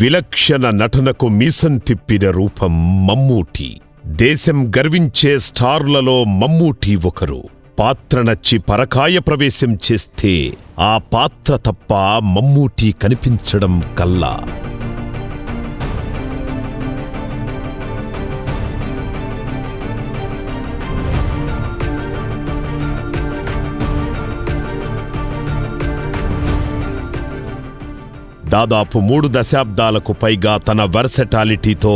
విలక్షణ నటనకు మీసం తిప్పిన రూపం మమ్మూటి. దేశం గర్వించే స్టార్లలో మమ్మూటి ఒకరు. పాత్ర నచ్చి పరకాయ ప్రవేశం చేస్తే ఆ పాత్ర తప్ప మమ్మూటి కనిపించడం కల్లా. దాదాపు 3 దశాబ్దాలకు పైగా తన వర్సటాలిటీతో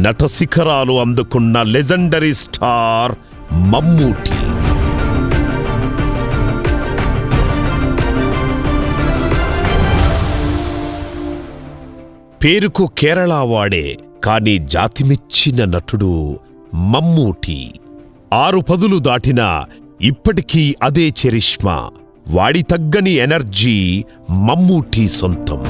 నట శిఖరాలు అందుకున్న లెజెండరీ స్టార్ మమ్మూటి. పేరుకు కేరళ వాడే కాని జాతిమెచ్చిన నటుడు మమ్మూటి. 6 పదులు దాటినా ఇప్పటికీ అదే చరిష్మా, వాడి తగ్గని ఎనర్జీ మమ్మూటి సొంతం.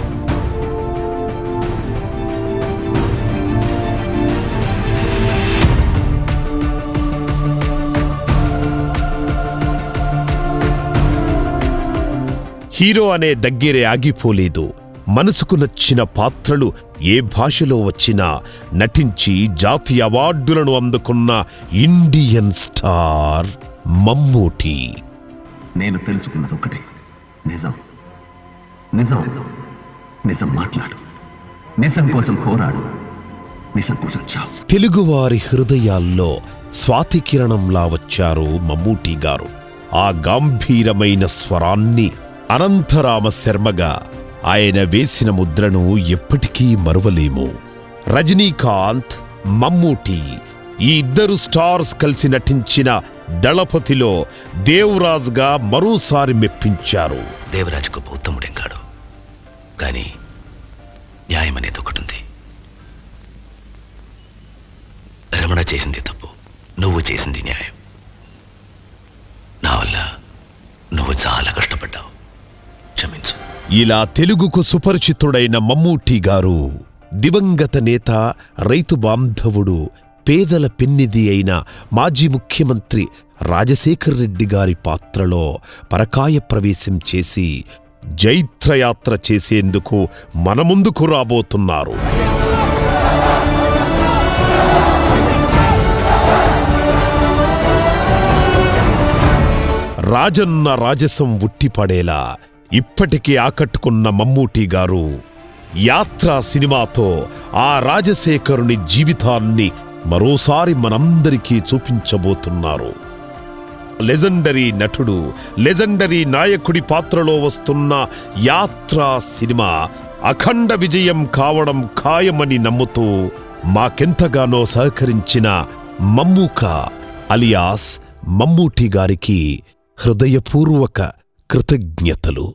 హీరో అనే దగ్గరే ఆగిపోలేదు. మనసుకు నచ్చిన పాత్రలు ఏ భాషలో వచ్చినా నటించి జాతీయ అవార్డులను అందుకున్న ఇండియన్ స్టార్ మమ్మూటి. నేను తెలుసుకున్నది ఒకటే, నిజం. నిజం నిజం మాట్లాడు, నిజం కోసం పోరాడు, నిజం కోసం చావు. తెలుగువారి హృదయాల్లో స్వాతికిరణంలా వచ్చారు మమ్మూటి గారు. ఆ గంభీరమైన స్వరాన్ని అనంతరామ శర్మగా ఆయన వేసిన ముద్రను ఎప్పటికీ మరువలేము. రజనీకాంత్, మమ్మూటి ఈ ఇద్దరు స్టార్స్ కలిసి నటించిన దళపతిలో దేవరాజ్గా మరోసారి మెప్పించారు. దేవరాజ్ గొప్ప ఉత్తముడేం కాడు, కానీ న్యాయం అనేది ఒకటుంది. రమణ చేసింది తప్పు, నువ్వు చేసింది న్యాయం. నా వల్ల నువ్వు చాలా కష్టపడ్డావు, క్షమించు. ఇలా తెలుగుకు సుపరిచితుడైన మమ్మూటి గారు దివంగత నేత, రైతు బాంధవుడు, పేదల పెన్నిధి అయిన మాజీ ముఖ్యమంత్రి రాజశేఖర్ రెడ్డి గారి పాత్రలో పరకాయ ప్రవేశం చేసి జైత్రయాత్ర చేసేందుకు మన ముందుకు రాబోతున్నారు. రాజన్న రాజసం ఉట్టిపడేలా ఇప్పటికీ ఆకట్టుకున్న మమ్మూటి గారు యాత్రా సినిమాతో ఆ రాజశేఖరుని జీవితాన్ని మరోసారి మనందరికీ చూపించబోతున్నారు. లెజెండరీ నటుడు, లెజెండరీ నాయకుడి పాత్రలో వస్తున్న యాత్రా సినిమా అఖండ విజయం కావడం ఖాయమని నమ్ముతూ మాకెంతగానో సహకరించిన మమ్మూక అలియాస్ మమ్మూటి గారికి హృదయపూర్వక కృతజ్ఞతలు.